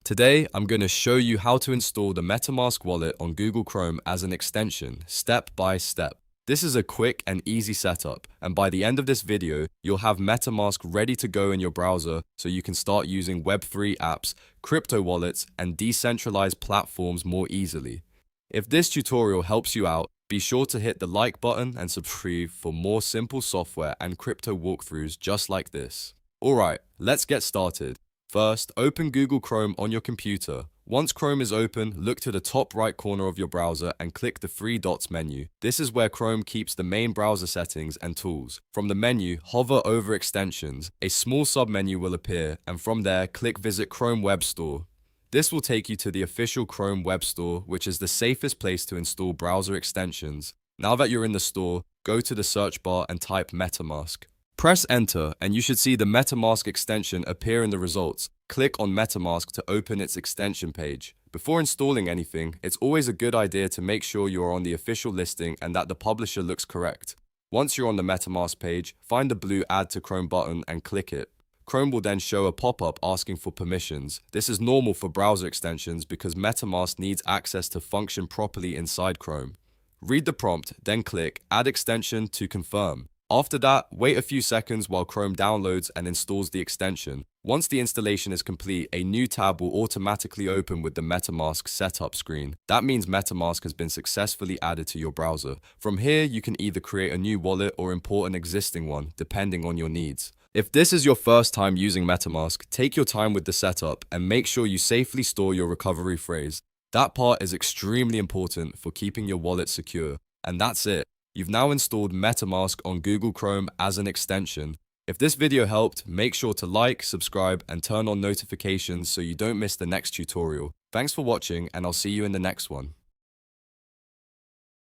Today, I'm going to show you how to install the MetaMask wallet on Google Chrome as an extension, step by step. This is a quick and easy setup, and by the end of this video, you'll have MetaMask ready to go in your browser so you can start using Web3 apps, crypto wallets, and decentralized platforms more easily. If this tutorial helps you out, be sure to hit the like button and subscribe for more simple software and crypto walkthroughs just like this. Alright, let's get started. First, open Google Chrome on your computer. Once Chrome is open, look to the top right corner of your browser and click the three dots menu. This is where Chrome keeps the main browser settings and tools. From the menu, hover over Extensions. A small submenu will appear, and from there, click Visit Chrome Web Store. This will take you to the official Chrome Web Store, which is the safest place to install browser extensions. Now that you're in the store, go to the search bar and type MetaMask. Press enter and you should see the MetaMask extension appear in the results. Click on MetaMask to open its extension page. Before installing anything, it's always a good idea to make sure you are on the official listing and that the publisher looks correct. Once you're on the MetaMask page, find the blue Add to Chrome button and click it. Chrome will then show a pop-up asking for permissions. This is normal for browser extensions because MetaMask needs access to function properly inside Chrome. Read the prompt, then click Add Extension to confirm. After that, wait a few seconds while Chrome downloads and installs the extension. Once the installation is complete, a new tab will automatically open with the MetaMask setup screen. That means MetaMask has been successfully added to your browser. From here, you can either create a new wallet or import an existing one, depending on your needs. If this is your first time using MetaMask, take your time with the setup and make sure you safely store your recovery phrase. That part is extremely important for keeping your wallet secure. And that's it. You've now installed MetaMask on Google Chrome as an extension. If this video helped, make sure to like, subscribe, and turn on notifications so you don't miss the next tutorial. Thanks for watching, and I'll see you in the next one.